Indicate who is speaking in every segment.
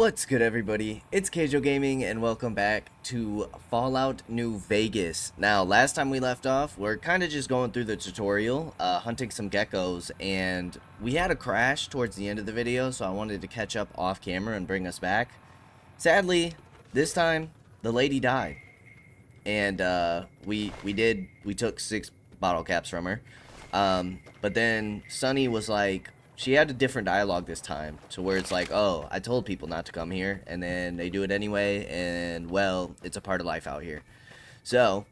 Speaker 1: What's good, everybody? It's Kaige-O Gaming, and welcome back to Fallout New Vegas. Now, last time we left off, we're kind of just going through the tutorial, hunting some geckos, and we had a crash towards the end of the video, so I wanted to catch up off camera and bring us back. Sadly, this time, the lady died, and we took 6 bottle caps from her, but then Sunny was like, she had a different dialogue this time, to where it's like, oh, I told people not to come here, and then they do it anyway, and, well, it's a part of life out here. So,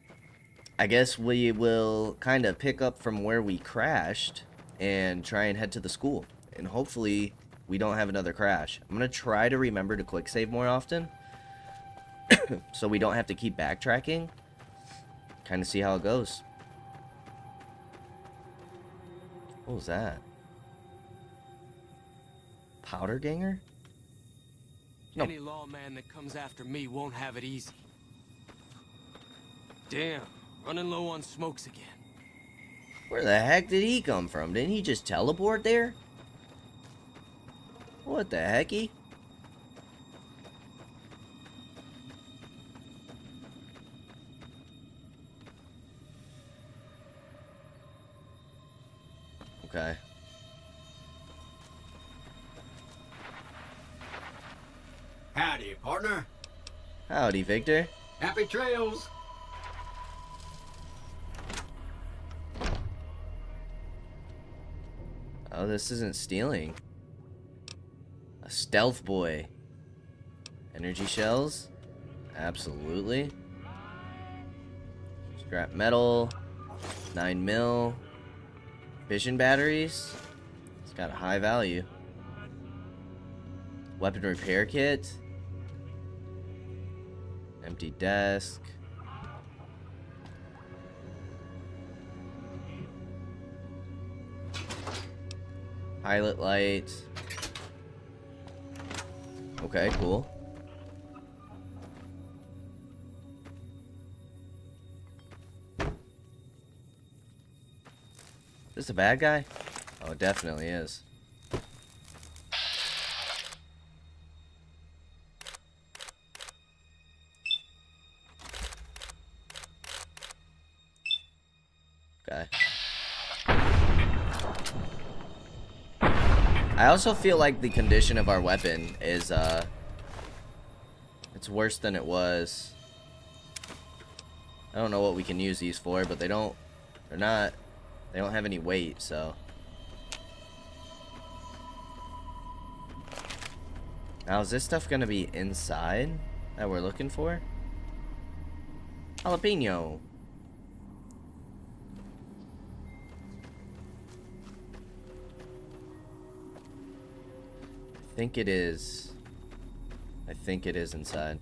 Speaker 1: I guess we will kind of pick up from where we crashed, and try and head to the school. And hopefully, we don't have another crash. I'm going to try to remember to quick save more often, so we don't have to keep backtracking. Kind of see how it goes. What was that? Powder ganger? No.
Speaker 2: Any lawman that comes after me won't have it easy. Damn, running low on smokes again.
Speaker 1: Where the heck did he come from? Didn't he just teleport there? What the hecky? Okay.
Speaker 3: Howdy, partner.
Speaker 1: Howdy, Victor.
Speaker 3: Happy trails.
Speaker 1: Oh, this isn't stealing. A stealth boy. Energy shells? Absolutely. Scrap metal. 9 mil. Fission batteries. It's got a high value. Weapon repair kit. Empty desk. Pilot light. Okay, cool. Is this a bad guy? Oh, it definitely is. Okay. I also feel like the condition of our weapon is, it's worse than it was. I don't know what we can use these for, but they don't have any weight, so. Now, is this stuff gonna be inside that we're looking for? Jalapeno. I think it is. I think it is inside.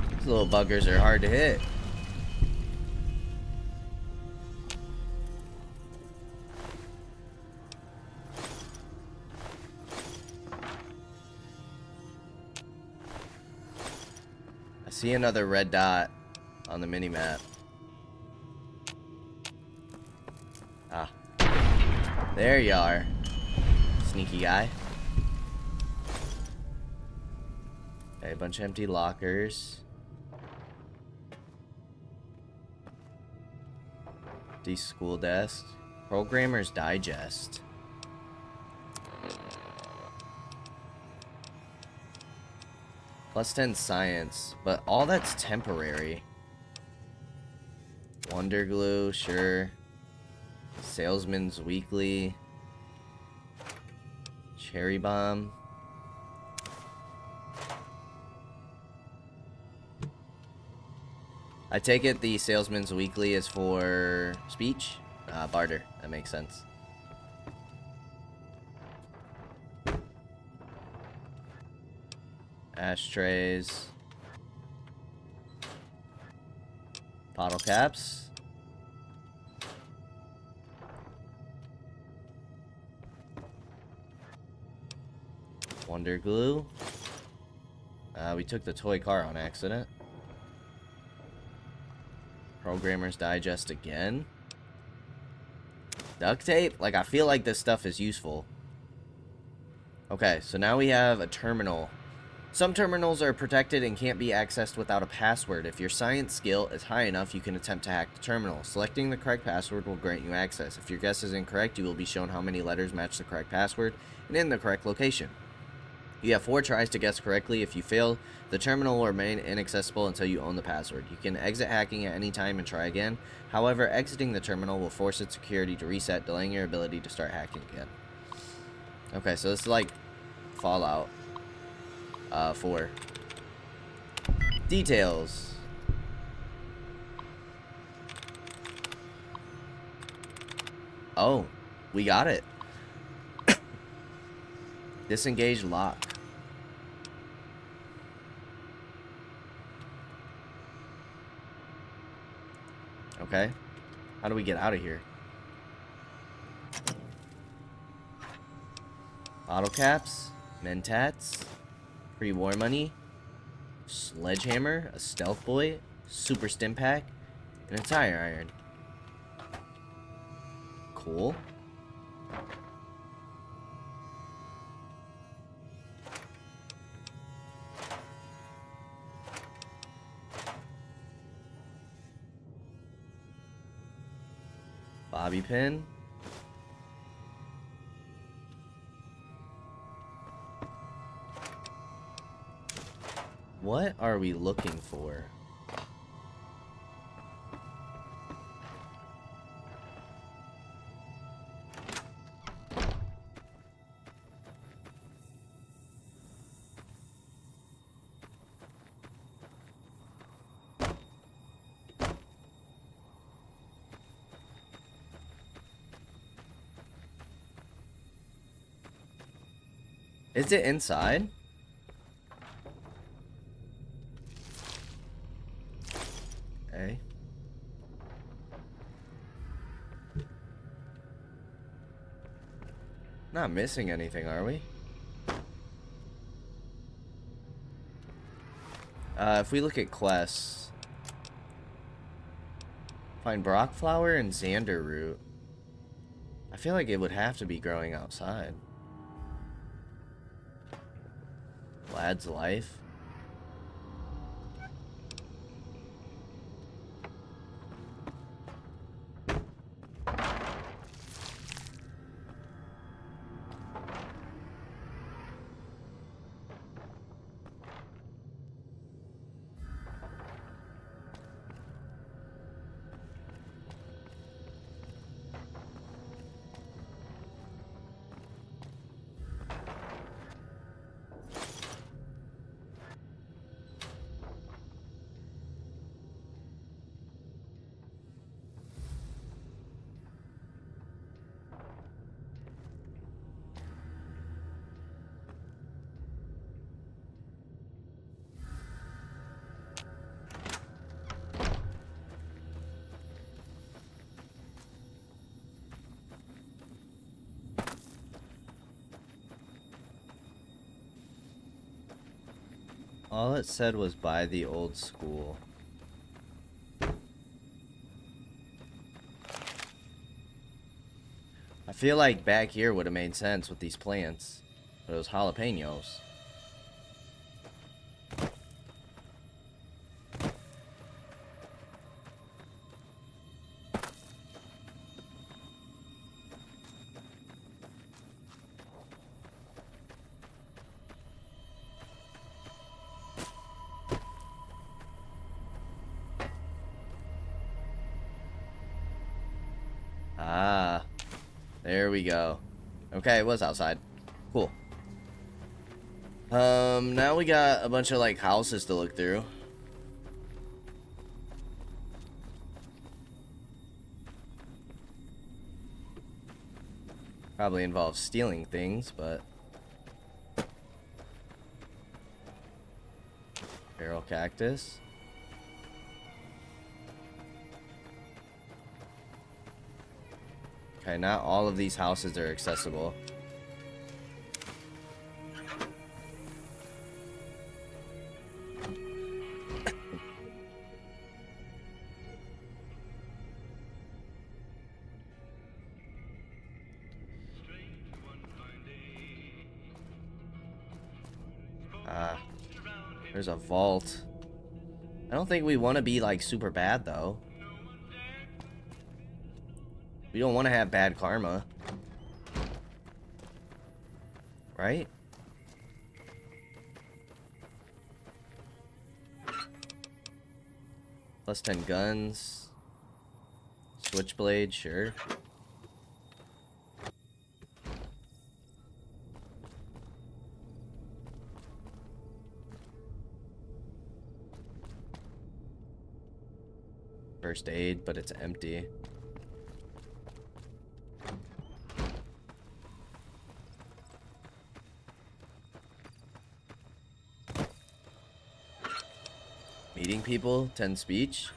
Speaker 1: These little buggers are hard to hit. See another red dot on the mini-map. Ah. There you are. Sneaky guy. Okay, a bunch of empty lockers. Empty school desk. Programmer's Digest. Plus 10 science, but all that's temporary. Wonder glue, sure. Salesman's weekly. Cherry bomb. I take it the salesman's weekly is for speech? Barter. That makes sense. Ashtrays. Bottle caps. Wonder glue. We took the toy car on accident. Programmer's Digest again. Duct tape? Like, I feel like this stuff is useful. Okay, so now we have a terminal. Some terminals are protected and can't be accessed without a password. If your science skill is high enough, you can attempt to hack the terminal. Selecting the correct password will grant you access. If your guess is incorrect, you will be shown how many letters match the correct password and in the correct location. You have 4 tries to guess correctly. If you fail, the terminal will remain inaccessible until you own the password. You can exit hacking at any time and try again. However, exiting the terminal will force its security to reset, delaying your ability to start hacking again. Okay, so this is like Fallout 4. Details. Oh, we got it. Disengage lock. Okay. How do we get out of here? Bottle caps. Mentats. Free war money. Sledgehammer. A stealth boy. Super stim pack. And a tire iron. Cool. Bobby pin. What are we looking for? Is it inside? Okay. Not missing anything, are we? If we look at quests, find Brock flower and Xander root. I feel like it would have to be growing outside. Lad's life. All it said was by the old school. I feel like back here would have made sense with these plants, but it was jalapenos. Ah, there we go. Okay, it was outside. Cool. Now we got a bunch of like houses to look through. Probably involves stealing things, but barrel cactus. Okay, not all of these houses are accessible. There's a vault. I don't think we want to be like super bad though. We don't want to have bad karma. Right? Plus 10 guns. Switchblade, sure. First aid, but it's empty. Meeting people, 10 speech.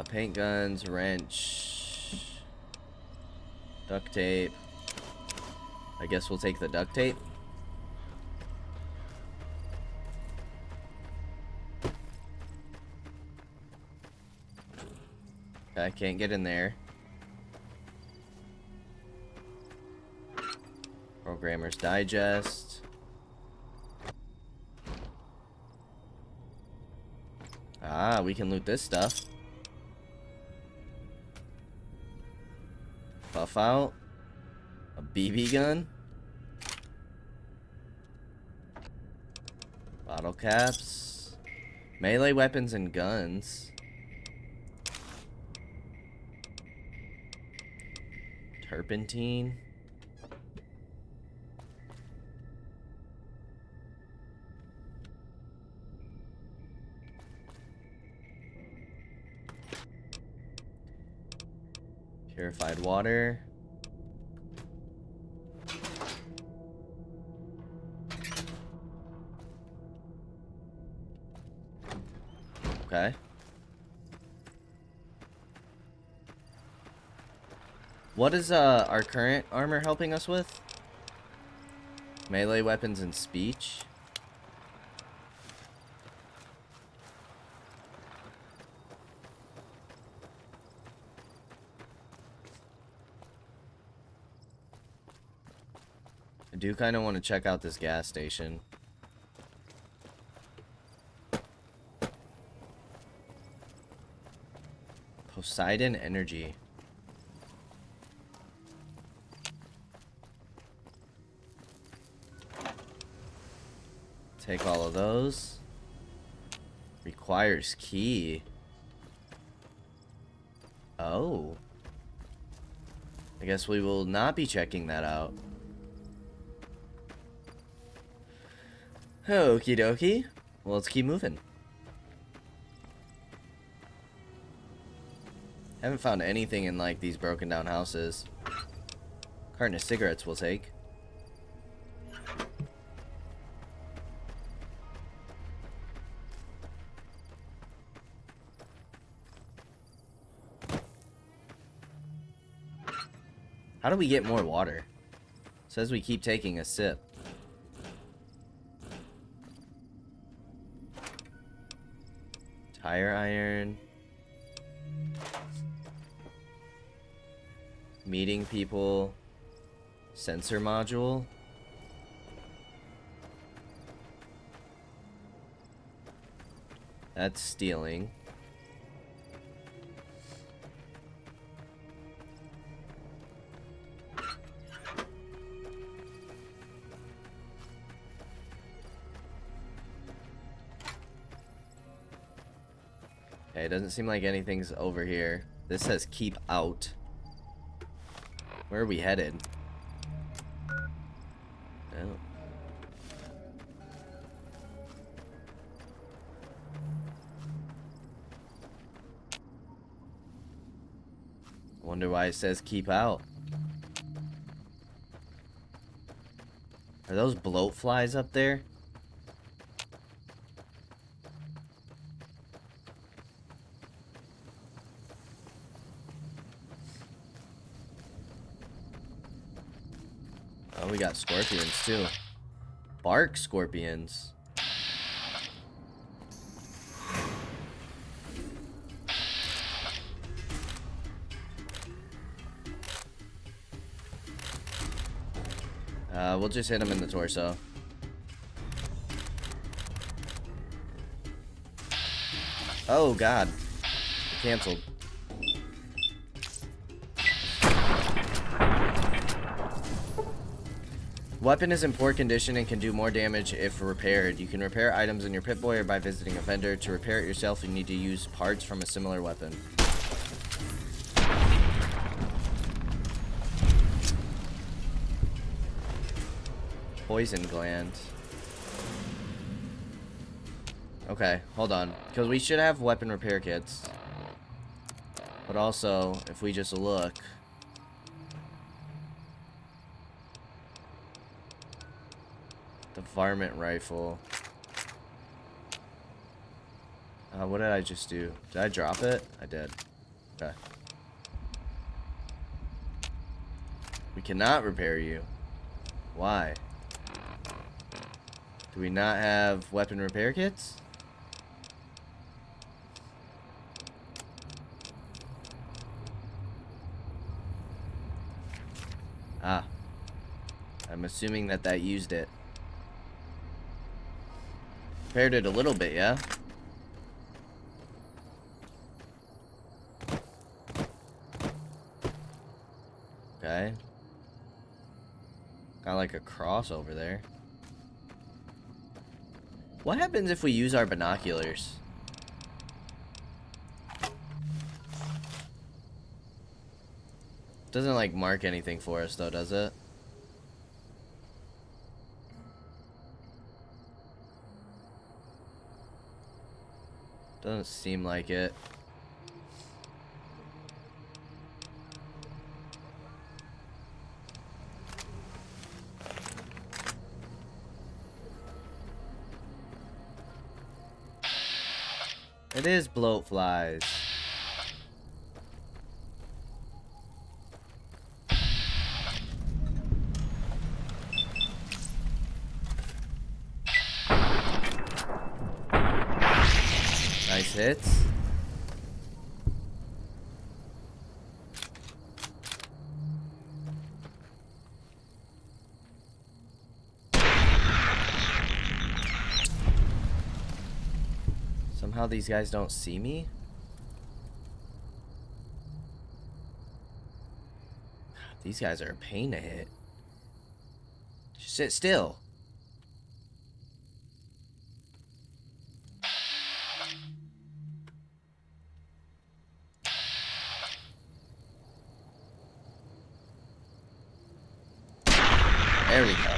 Speaker 1: Paint guns, wrench, duct tape. I guess we'll take the duct tape. I can't get in there. Programmer's Digest. Ah, we can loot this stuff. Buff out. A BB gun. Bottle caps. Melee weapons and guns. Turpentine. Purified water. Okay. What is our current armor helping us with? Melee weapons and speech. I do kind of want to check out this gas station. Poseidon Energy. Take all of those. Requires key. Oh. I guess we will not be checking that out. Okie dokie. Well, let's keep moving. Haven't found anything in like these broken down houses. Carton of cigarettes we'll take. How do we get more water? It says we keep taking a sip. Tire iron. Meeting people. Sensor module. That's stealing. Okay, it doesn't seem like anything's over here. This says keep out. Where are we headed? Oh. Wonder why it says keep out. Are those bloat flies up there? Oh, we got scorpions too. Bark scorpions. We'll just hit him in the torso. Oh, God. Canceled. Weapon is in poor condition and can do more damage if repaired. You can repair items in your Pip-Boy or by visiting a vendor. To repair it yourself, you need to use parts from a similar weapon. Poison gland. Okay, hold on. Because we should have weapon repair kits. But also, if we just look... The varmint rifle. What did I just do? Did I drop it? I did. Okay. We cannot repair you. Why? Do we not have weapon repair kits? Ah. I'm assuming that that used it. Repaired it a little bit, yeah? Okay. Got like a cross over there. What happens if we use our binoculars? Doesn't like mark anything for us though, does it? Doesn't seem like it. It is bloat flies. Nice hits. Somehow these guys don't see me? These guys are a pain to hit. Just sit still. There we go.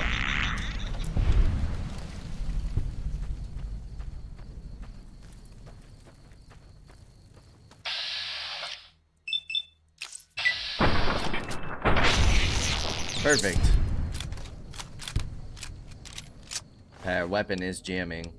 Speaker 1: Perfect. Our weapon is jamming.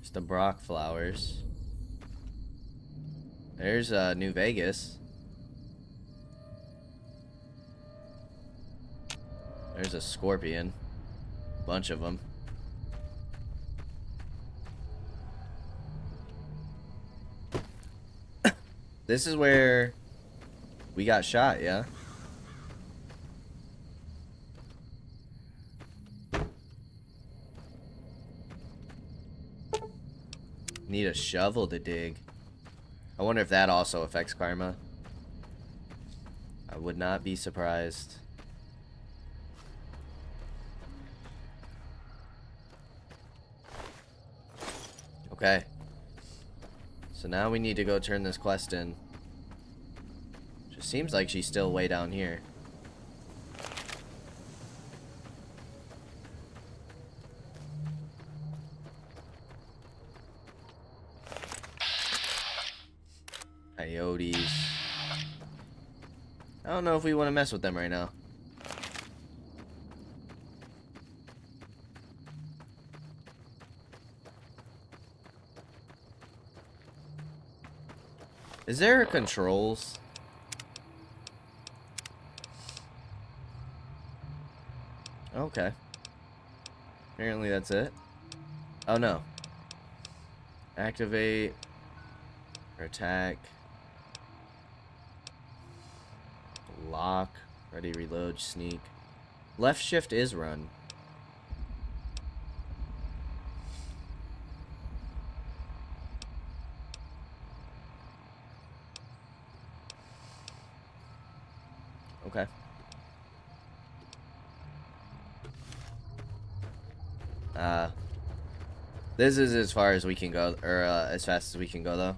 Speaker 1: It's the Brock flowers. There's New Vegas. There's a scorpion. Bunch of them. This is where we got shot, yeah? Need a shovel to dig. I wonder if that also affects karma. I would not be surprised. Okay. So now we need to go turn this quest in. Just seems like she's still way down here. Coyotes. I don't know if we want to mess with them right now. Is there controls? Okay. Apparently that's it. Oh no. Activate. Or attack. Lock. Ready, reload, sneak. Left shift is run. Okay. This is as far as we can go, or as fast as we can go, though.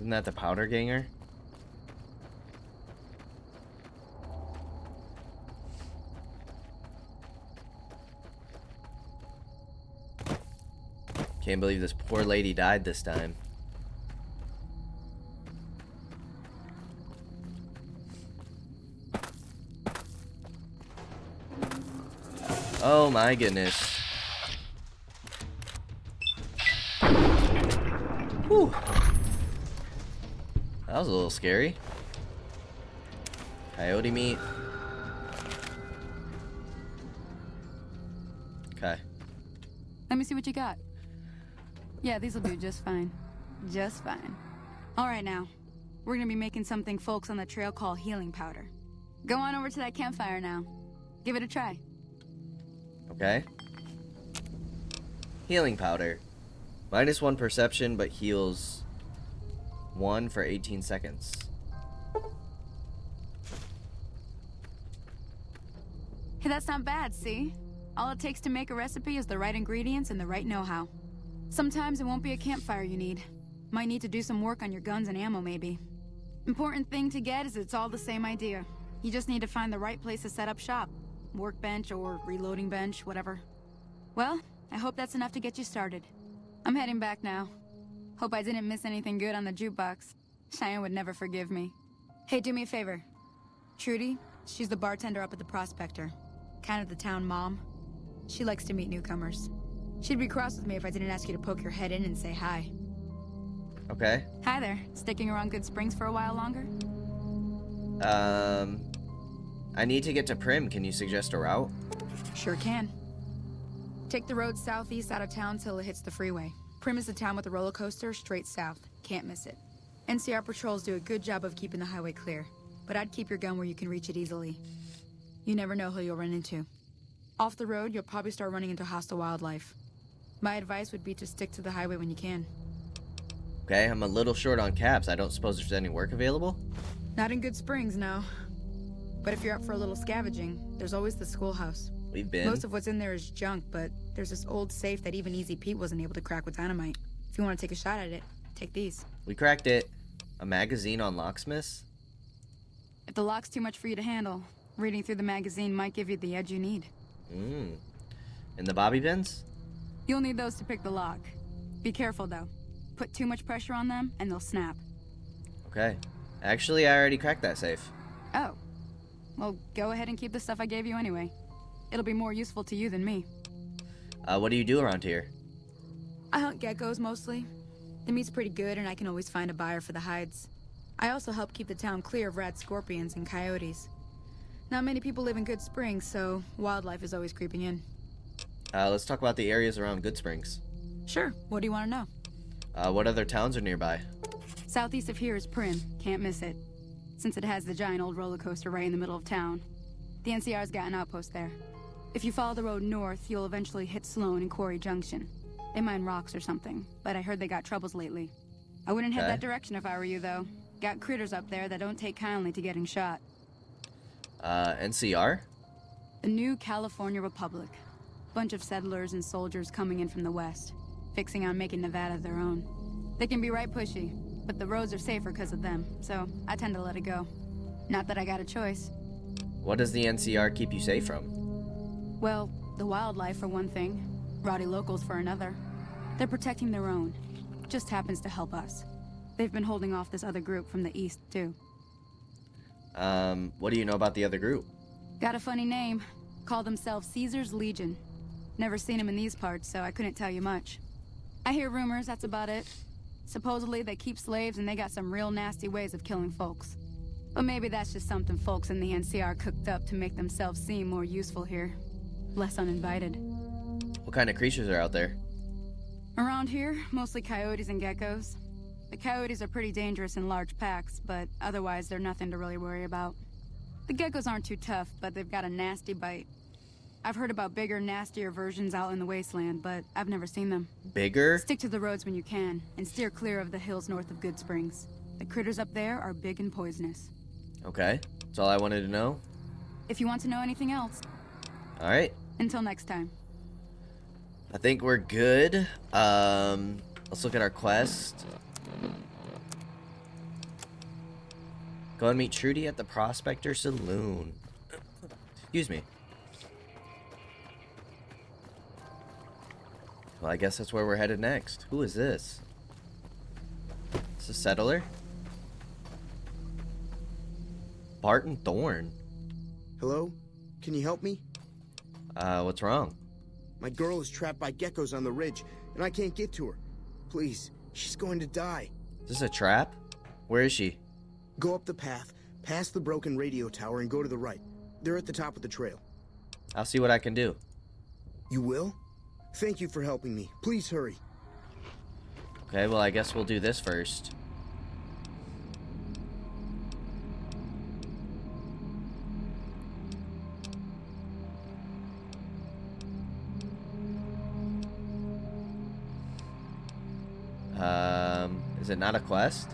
Speaker 1: Isn't that the powder ganger? Can't believe this poor lady died this time. Oh my goodness. Whew. That was a little scary. Coyote meat. Okay.
Speaker 4: Let me see what you got. Yeah, these will do just fine. Just fine. All right, now. We're gonna be making something folks on the trail call healing powder. Go on over to that campfire now. Give it a try.
Speaker 1: Okay. Healing powder. -1 perception, but heals 1 for 18 seconds.
Speaker 4: Hey, that's not bad, see? All it takes to make a recipe is the right ingredients and the right know-how. Sometimes it won't be a campfire you need. Might need to do some work on your guns and ammo, maybe. Important thing to get is it's all the same idea. You just need to find the right place to set up shop. Workbench or reloading bench, whatever. Well, I hope that's enough to get you started. I'm heading back now. Hope I didn't miss anything good on the jukebox. Cheyenne would never forgive me. Hey, do me a favor. Trudy, she's the bartender up at the Prospector. Kind of the town mom. She likes to meet newcomers. She'd be cross with me if I didn't ask you to poke your head in and say hi.
Speaker 1: Okay.
Speaker 4: Hi there. Sticking around Goodsprings for a while longer?
Speaker 1: I need to get to Prim. Can you suggest a route?
Speaker 4: Sure can. Take the road southeast out of town till it hits the freeway. Prim is the town with the roller coaster straight south. Can't miss it. NCR patrols do a good job of keeping the highway clear, but I'd keep your gun where you can reach it easily. You never know who you'll run into. Off the road, you'll probably start running into hostile wildlife. My advice would be to stick to the highway when you can.
Speaker 1: Okay, I'm a little short on caps. I don't suppose there's any work available?
Speaker 4: Not in Goodsprings, no. But if you're up for a little scavenging, there's always the schoolhouse.
Speaker 1: We've been.
Speaker 4: Most of what's in there is junk, but there's this old safe that even Easy Pete wasn't able to crack with dynamite. If you want to take a shot at it, take these.
Speaker 1: We cracked it. A magazine on locksmiths?
Speaker 4: If the lock's too much for you to handle, reading through the magazine might give you the edge you need.
Speaker 1: And the bobby pins?
Speaker 4: You'll need those to pick the lock. Be careful, though. Put too much pressure on them, and they'll snap.
Speaker 1: Okay. Actually, I already cracked that safe.
Speaker 4: Oh. Well, go ahead and keep the stuff I gave you anyway. It'll be more useful to you than me.
Speaker 1: What do you do around here?
Speaker 4: I hunt geckos mostly. The meat's pretty good, and I can always find a buyer for the hides. I also help keep the town clear of rat scorpions and coyotes. Not many people live in Goodsprings, so wildlife is always creeping in.
Speaker 1: Let's talk about the areas around Goodsprings.
Speaker 4: Sure. What do you want to know?
Speaker 1: What other towns are nearby?
Speaker 4: Southeast of here is Prim. Can't miss it. Since it has the giant old roller coaster right in the middle of town. The NCR's got an outpost there. If you follow the road north, you'll eventually hit Sloan and Quarry Junction. They mine rocks or something, but I heard they got troubles lately. I wouldn't head that direction if I were you, though. Got critters up there that don't take kindly to getting shot.
Speaker 1: NCR?
Speaker 4: The New California Republic. Bunch of settlers and soldiers coming in from the west, fixing on making Nevada their own. They can be right pushy, but the roads are safer because of them, so I tend to let it go. Not that I got a choice.
Speaker 1: What does the NCR keep you safe from?
Speaker 4: Well, the wildlife for one thing, rowdy locals for another. They're protecting their own. Just happens to help us. They've been holding off this other group from the east, too.
Speaker 1: What do you know about the other group?
Speaker 4: Got a funny name. Call themselves Caesar's Legion. Never seen them in these parts, so I couldn't tell you much. I hear rumors, that's about it. Supposedly they keep slaves and they got some real nasty ways of killing folks. But maybe that's just something folks in the NCR cooked up to make themselves seem more useful here. Less uninvited.
Speaker 1: What kind of creatures are out there?
Speaker 4: Around here, mostly coyotes and geckos. The coyotes are pretty dangerous in large packs, but otherwise they're nothing to really worry about. The geckos aren't too tough, but they've got a nasty bite. I've heard about bigger, nastier versions out in the wasteland, but I've never seen them.
Speaker 1: Bigger?
Speaker 4: Stick to the roads when you can, and steer clear of the hills north of Goodsprings. The critters up there are big and poisonous.
Speaker 1: Okay, that's all I wanted to know.
Speaker 4: If you want to know anything else,
Speaker 1: Alright,
Speaker 4: until next time.
Speaker 1: I think we're good. Let's look at our quest. Go and meet Trudy at the Prospector Saloon. Excuse me. Well, I guess that's where we're headed next. Who is this? It's a settler? Barton Thorne.
Speaker 5: Hello? Can you help me?
Speaker 1: What's wrong?
Speaker 5: My girl is trapped by geckos on the ridge, and I can't get to her. Please, she's going to die.
Speaker 1: Is this a trap? Where is she?
Speaker 5: Go up the path, past the broken radio tower, and go to the right. They're at the top of the trail.
Speaker 1: I'll see what I can do.
Speaker 5: You will? Thank you for helping me. Please hurry.
Speaker 1: Okay, well, I guess we'll do this first. Is it not a quest?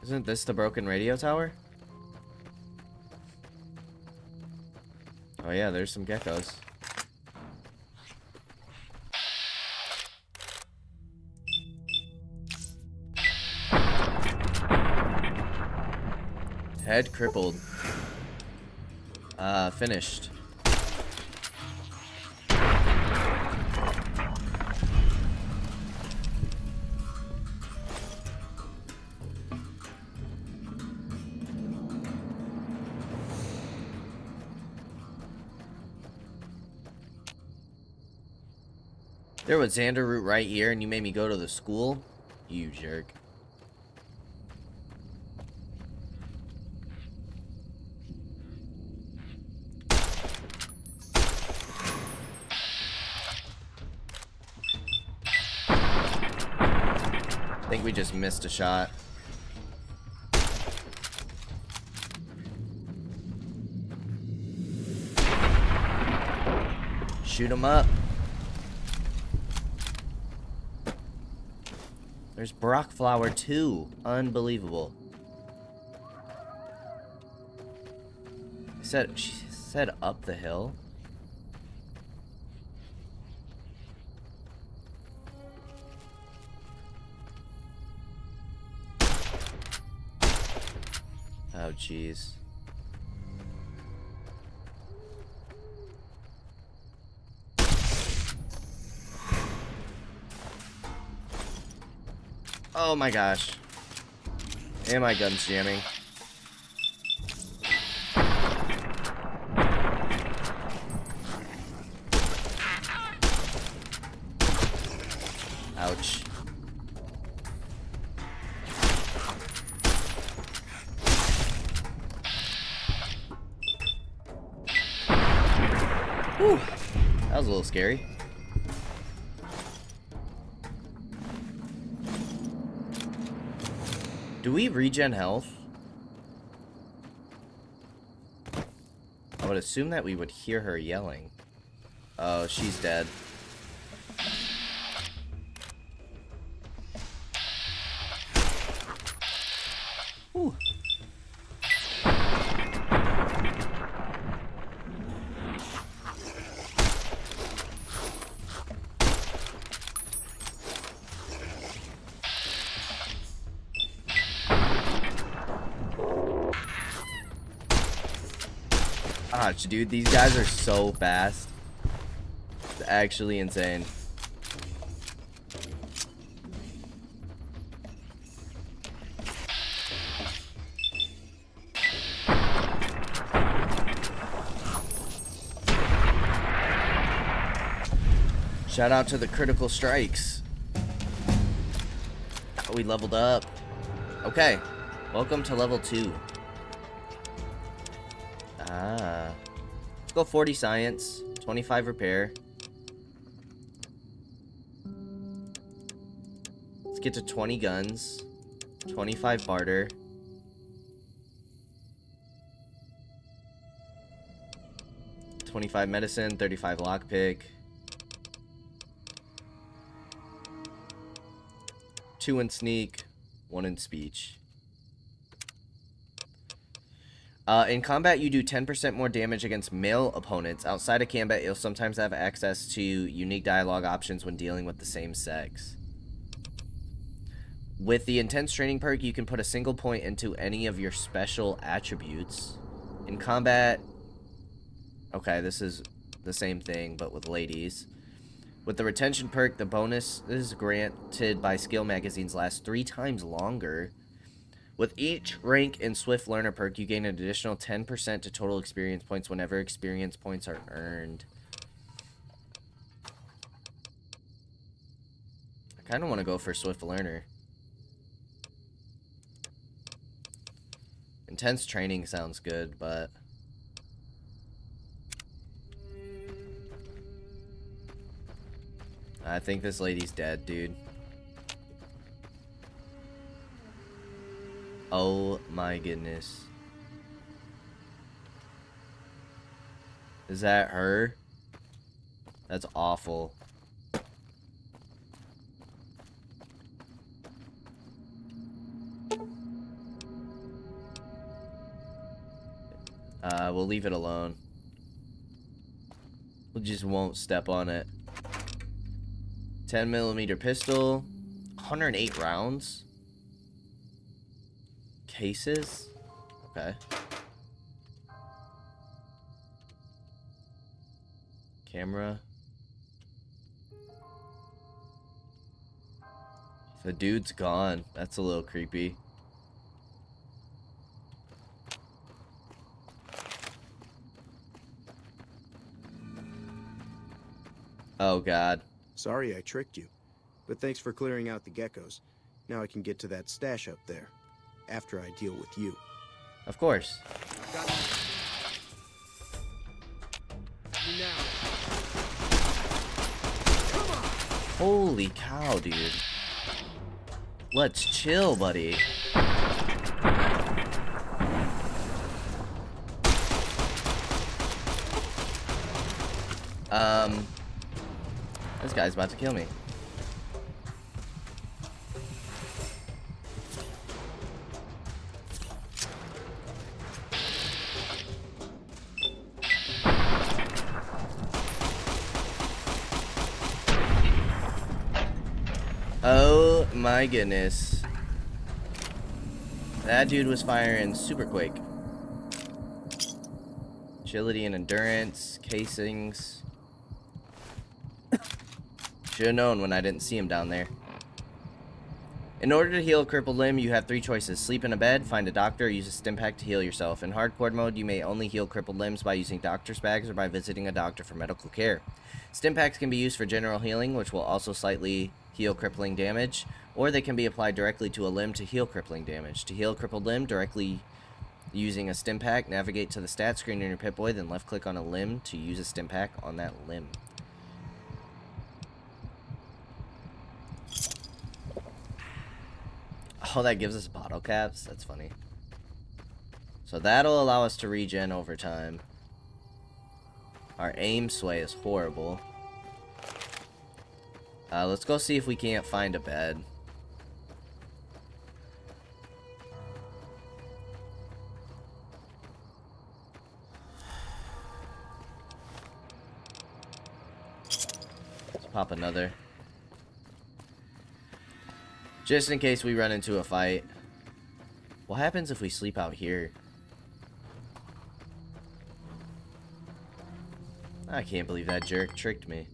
Speaker 1: Isn't this the broken radio tower? Oh yeah, there's some geckos. Head crippled. Finished. There was Xander route right here, and you made me go to the school? You jerk. I think we just missed a shot. Shoot him up. There's Brockflower too. Unbelievable. She said up the hill. Oh jeez. Oh my gosh. And my gun's jamming. Ouch. Whew. That was a little scary. Do we regen health? I would assume that we would hear her yelling. Oh, she's dead. Whew. Gosh, dude, these guys are so fast. It's actually insane. Shout out to the critical strikes. We leveled up. Okay. Welcome to level 2. Let's go 40 science, 25 repair. Let's get to 20 guns, 25 barter. $25 medicine, 35 lockpick. 2 in sneak, 1 in speech. In combat, you do 10% more damage against male opponents. Outside of combat, you'll sometimes have access to unique dialogue options when dealing with the same sex. With the intense training perk, you can put a single point into any of your special attributes. In combat, okay, this is the same thing, but with ladies. With the retention perk, the bonuses granted by skill magazines last 3 times longer. With each rank in Swift Learner perk, you gain an additional 10% to total experience points whenever experience points are earned. I kind of want to go for Swift Learner. Intense training sounds good, but... I think this lady's dead, dude. Oh my goodness. Is that her? That's awful. We'll leave it alone. We just won't step on it. 10mm pistol. 108 rounds. Cases? Okay. Camera. The dude's gone. That's a little creepy. Oh god.
Speaker 5: Sorry I tricked you, but thanks for clearing out the geckos. Now I can get to that stash up there, after I deal with you.
Speaker 1: Of course. Holy cow, dude. Let's chill, buddy. This guy's about to kill me. Oh my goodness. That dude was firing super quick. Agility and endurance, casings. Should have known when I didn't see him down there. In order to heal a crippled limb, you have 3 choices. Sleep in a bed, find a doctor, or use a stim pack to heal yourself. In hardcore mode, you may only heal crippled limbs by using doctor's bags or by visiting a doctor for medical care. Stim packs can be used for general healing, which will also slightly heal crippling damage, or they can be applied directly to a limb to heal crippling damage. To heal a crippled limb directly using a stim pack, navigate to the stat screen in your Pip-Boy, then left-click on a limb to use a stim pack on that limb. Oh, that gives us bottle caps? That's funny. So that'll allow us to regen over time. Our aim sway is horrible. Let's go see if we can't find a bed. Let's pop another. Just in case we run into a fight. What happens if we sleep out here? I can't believe that jerk tricked me.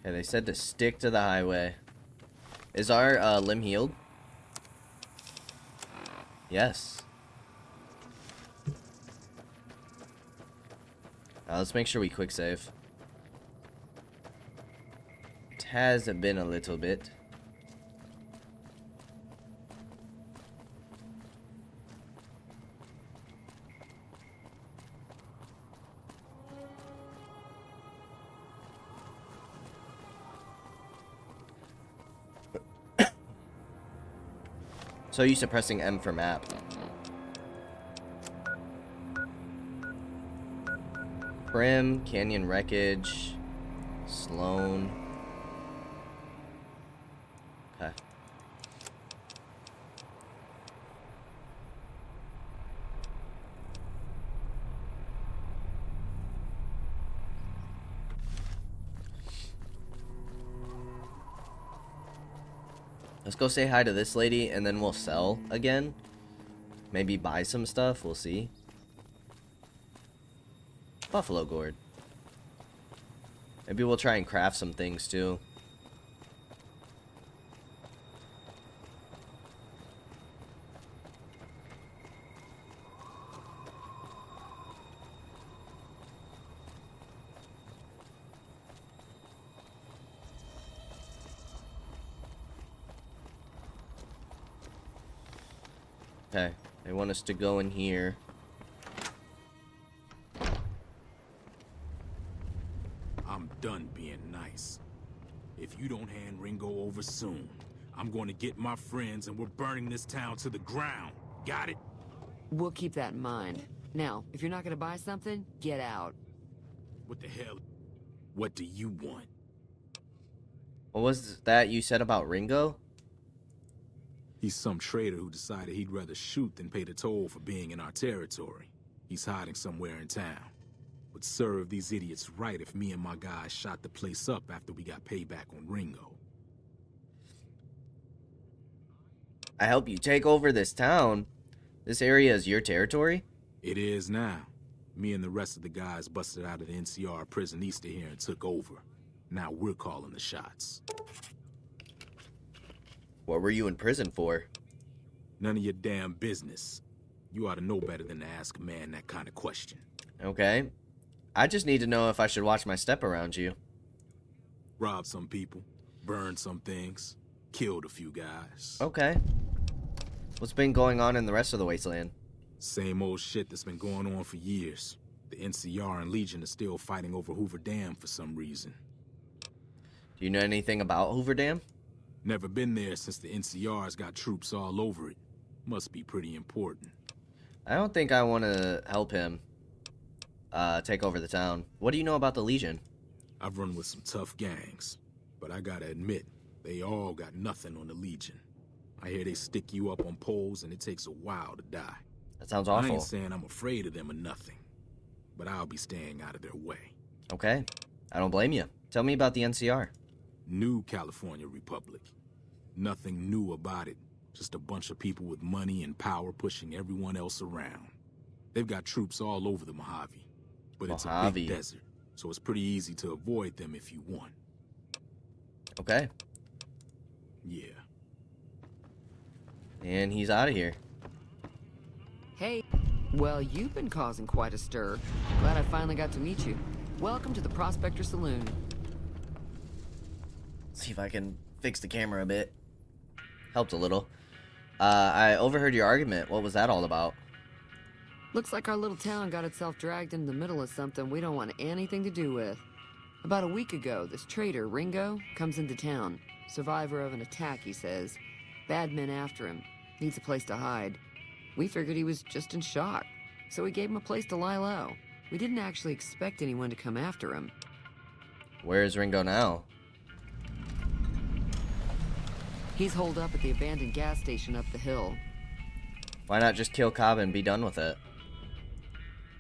Speaker 1: Okay, they said to stick to the highway. Is our limb healed? Yes. Let's make sure we quick save. It has been a little bit. So you suppressing M for map. Brim, Canyon Wreckage, Sloan. Okay. Let's go say hi to this lady, and then we'll sell again. Maybe buy some stuff, we'll see. Buffalo gourd. Maybe we'll try and craft some things too. Okay, they want us to go in here.
Speaker 6: I'm done being nice. If you don't hand Ringo over soon, I'm going to get my friends and we're burning this town to the ground. Got it?
Speaker 7: We'll keep that in mind. Now, if you're not gonna buy something, get out.
Speaker 6: What the hell? What do you want?
Speaker 1: What was that you said about Ringo?
Speaker 6: He's some traitor who decided he'd rather shoot than pay the toll for being in our territory. He's hiding somewhere in town. Would serve these idiots right if me and my guys shot the place up after we got payback on Ringo.
Speaker 1: I help you take over this town. This area is your territory?
Speaker 6: It is now. Me and the rest of the guys busted out of the NCR prison east of here and took over. Now we're calling the shots.
Speaker 1: What were you in prison for?
Speaker 6: None of your damn business. You ought to know better than to ask a man that kind of question.
Speaker 1: Okay. I just need to know if I should watch my step around you.
Speaker 6: Robbed some people, burned some things, killed a few guys.
Speaker 1: Okay. What's been going on in the rest of the wasteland?
Speaker 6: Same old shit that's been going on for years. The NCR and Legion are still fighting over Hoover Dam for some reason.
Speaker 1: Do you know anything about Hoover Dam?
Speaker 6: Never been there since the NCR's got troops all over it. Must be pretty important.
Speaker 1: I don't think I want to help him take over the town. What do you know about the Legion?
Speaker 6: I've run with some tough gangs, but I gotta admit, they all got nothing on the Legion. I hear they stick you up on poles and it takes a while to die.
Speaker 1: That sounds
Speaker 6: I
Speaker 1: awful.
Speaker 6: ain't saying I'm afraid of them or nothing, but I'll be staying out of their way.
Speaker 1: Okay. I don't blame you. Tell me about the NCR.
Speaker 6: New California Republic. Nothing new about it. Just a bunch of people with money and power pushing everyone else around. They've got troops all over the Mojave. But it's a
Speaker 1: Mojave.
Speaker 6: big desert, so it's pretty easy to avoid them if you want.
Speaker 1: Okay.
Speaker 6: Yeah.
Speaker 1: And he's out of here.
Speaker 7: Hey, well, you've been causing quite a stir. Glad I finally got to meet you. Welcome to the Prospector Saloon.
Speaker 1: See if I can fix the camera a bit. Helped a little. I overheard your argument. What was that all about?
Speaker 7: Looks like our little town got itself dragged into the middle of something we don't want anything to do with. About a week ago, this traitor, Ringo, comes into town. Survivor of an attack, he says. Bad men after him. Needs a place to hide. We figured he was just in shock, so we gave him a place to lie low. We didn't actually expect anyone to come after him.
Speaker 1: Where is Ringo now?
Speaker 7: He's holed up at the abandoned gas station up the hill.
Speaker 1: Why not just kill Cobb and be done with it?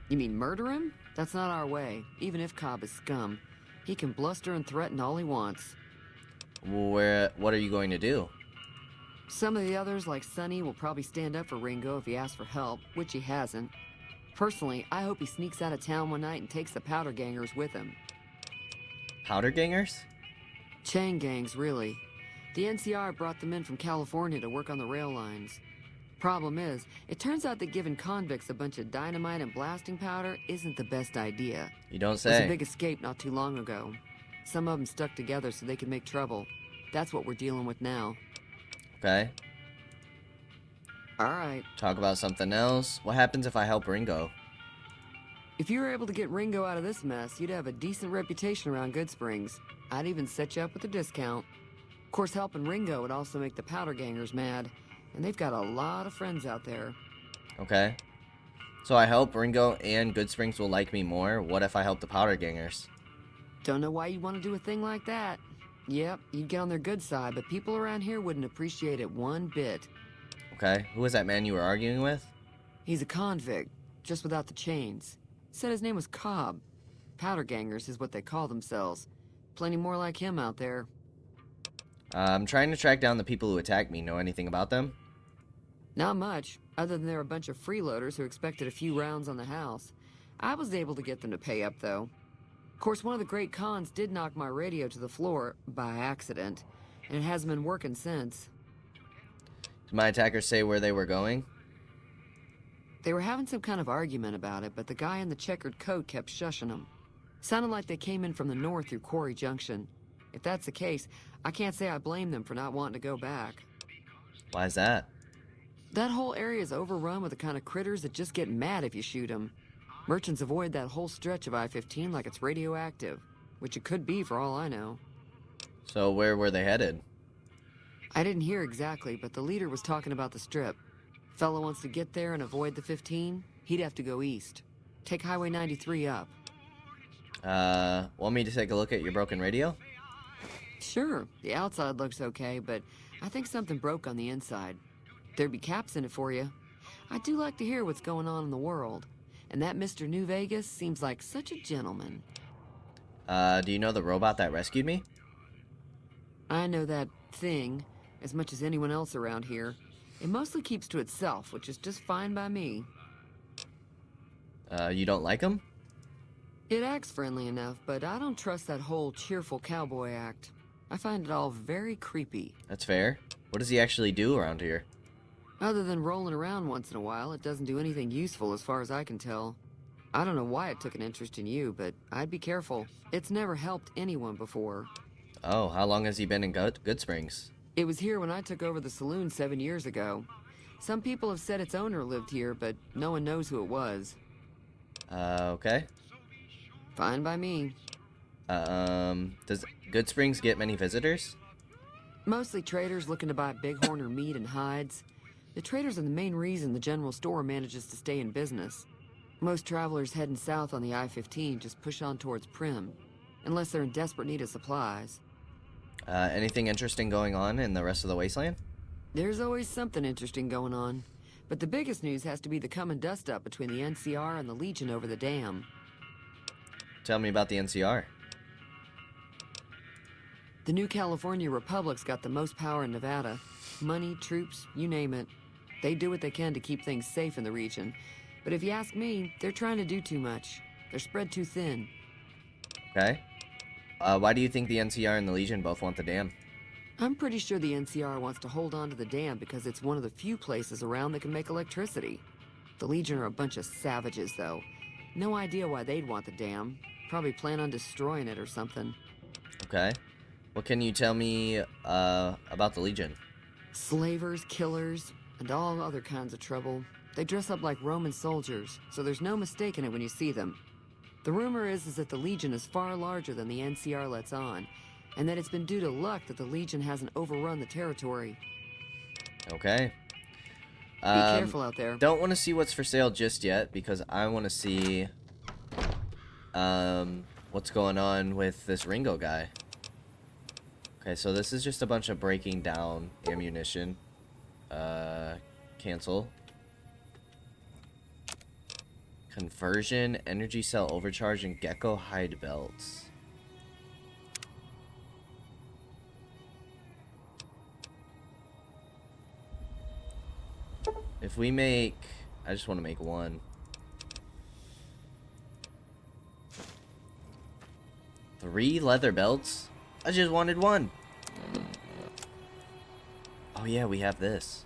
Speaker 7: You mean murder him? That's not our way, even if Cobb is scum. He can bluster and threaten all he wants.
Speaker 1: What are you going to do?
Speaker 7: Some of the others, like Sonny, will probably stand up for Ringo if he asks for help, which he hasn't. Personally, I hope he sneaks out of town one night and takes the powder gangers with him.
Speaker 1: Powder gangers?
Speaker 7: Chain gangs, really. The NCR brought them in from California to work on the rail lines. Problem is, it turns out that giving convicts a bunch of dynamite and blasting powder isn't the best idea.
Speaker 1: You don't
Speaker 7: There was a
Speaker 1: say.
Speaker 7: big escape not too long ago. Some of them stuck together so they could make trouble. That's what we're dealing with now.
Speaker 1: Okay.
Speaker 7: Alright,
Speaker 1: Talk about something else. What happens if I help Ringo?
Speaker 7: if you were able to get Ringo out of this mess, you'd have a decent reputation around Goodsprings. I'd even set you up with a discount. Of course, helping Ringo would also make the powder gangers mad, and they've got a lot of friends out there.
Speaker 1: Okay. So I help Ringo and Goodsprings will like me more. What if I help the powder gangers?
Speaker 7: Don't know why you'd want to do a thing like that. Yep, you'd get on their good side, but people around here wouldn't appreciate it one bit.
Speaker 1: Okay. Who was that man you were arguing with?
Speaker 7: He's a convict, just without the chains. Said his name was Cobb. Powder gangers is what they call themselves. Plenty more like him out there.
Speaker 1: I'm trying to track down the people who attacked me. Know anything about them?
Speaker 7: Not much, other than they're a bunch of freeloaders who expected a few rounds on the house. I was able to get them to pay up, though. Of course, one of the great cons did knock my radio to the floor, by accident, and it hasn't been working since.
Speaker 1: Did my attackers say where they were going?
Speaker 7: They were having some kind of argument about it, but the guy in the checkered coat kept shushing them. Sounded like they came in from the north through Quarry Junction. If that's the case, I can't say I blame them for not wanting to go back.
Speaker 1: Why is that?
Speaker 7: That whole area is overrun with the kind of critters that just get mad if you shoot them. Merchants avoid that whole stretch of I-15 like it's radioactive, which it could be for all I know.
Speaker 1: So where were they headed?
Speaker 7: I didn't hear exactly, but the leader was talking about the strip. Fellow wants to get there and avoid the 15, he'd have to go east. Take Highway 93 up.
Speaker 1: Want me to take a look at your broken radio?
Speaker 7: Sure, the outside looks okay, but I think something broke on the inside. There'd be caps in it for you. I do like to hear what's going on in the world. And that Mr. New Vegas seems like such a gentleman.
Speaker 1: Do you know the robot that rescued me?
Speaker 7: I know that thing as much as anyone else around here. It mostly keeps to itself, which is just fine by me.
Speaker 1: You don't like him?
Speaker 7: It acts friendly enough, but I don't trust that whole cheerful cowboy act. I find it all very creepy.
Speaker 1: That's fair. What does he actually do around here?
Speaker 7: Other than rolling around once in a while, it doesn't do anything useful as far as I can tell. I don't know why it took an interest in you, but I'd be careful. It's never helped anyone before.
Speaker 1: Oh, how long has he been in Goodsprings?
Speaker 7: It was here when I took over the saloon 7 years ago. Some people have said its owner lived here, but no one knows who it was.
Speaker 1: Okay.
Speaker 7: Fine by me.
Speaker 1: Does Goodsprings get many visitors?
Speaker 7: Mostly traders looking to buy bighorn or meat and hides. The traders are the main reason the general store manages to stay in business. Most travelers heading south on the I-15 just push on towards Prim, unless they're in desperate need of supplies.
Speaker 1: Anything interesting going on in the rest of the wasteland?
Speaker 7: There's always something interesting going on. But the biggest news has to be the coming dust-up between the NCR and the Legion over the dam.
Speaker 1: Tell me about the NCR.
Speaker 7: The new California Republic's got the most power in Nevada. Money, troops, you name it. They do what they can to keep things safe in the region. But if you ask me, they're trying to do too much. They're spread too thin.
Speaker 1: Okay. Why do you think the NCR and the Legion both want the dam?
Speaker 7: I'm pretty sure the NCR wants to hold on to the dam because it's one of the few places around that can make electricity. The Legion are a bunch of savages, though. No idea why they'd want the dam. Probably plan on destroying it or something.
Speaker 1: Okay. What can you tell me about the Legion?
Speaker 7: Slavers, killers, and all other kinds of trouble. They dress up like Roman soldiers, so there's no mistaking it when you see them. The rumor is that the Legion is far larger than the NCR lets on, and that it's been due to luck that the Legion hasn't overrun the territory.
Speaker 1: Okay.
Speaker 7: Be careful out there.
Speaker 1: Don't want to see what's for sale just yet, because I want to see what's going on with this Ringo guy. Okay, so this is just a bunch of breaking down ammunition. Cancel. Conversion, energy cell overcharge, and gecko hide belts. If we make... I just want to make one. 3 leather belts? I just wanted one. Oh yeah, we have this.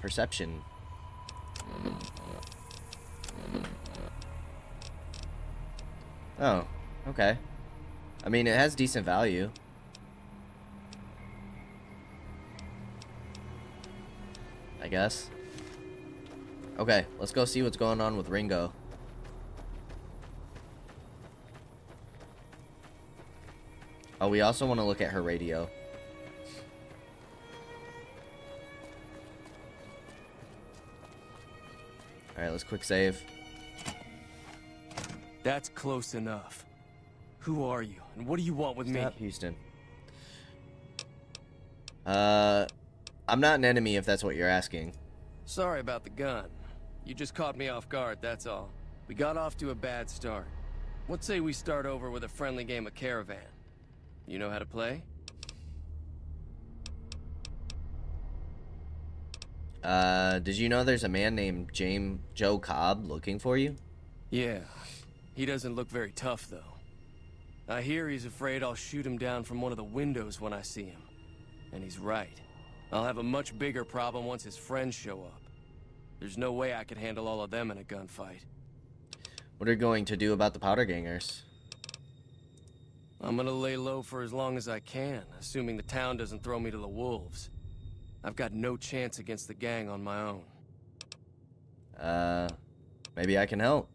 Speaker 1: Perception. Oh, okay. I mean, it has decent value. I guess. Okay, let's go see what's going on with Ringo. Oh, we also want to look at her radio. Alright, let's quick save.
Speaker 2: That's close enough. Who are you, and what do you want with
Speaker 1: Stop,
Speaker 2: me?
Speaker 1: Houston. I'm not an enemy if that's what you're asking.
Speaker 2: Sorry about the gun. You just caught me off guard, that's all. We got off to a bad start. Let's say we start over with a friendly game of Caravan. You know how to play?
Speaker 1: Did you know there's a man named Joe Cobb looking for you?
Speaker 2: Yeah. He doesn't look very tough, though. I hear he's afraid I'll shoot him down from one of the windows when I see him. And he's right. I'll have a much bigger problem once his friends show up. There's no way I could handle all of them in a gunfight.
Speaker 1: What are you going to do about the powder gangers?
Speaker 2: I'm gonna lay low for as long as I can, assuming the town doesn't throw me to the wolves. I've got no chance against the gang on my own.
Speaker 1: Maybe I can help.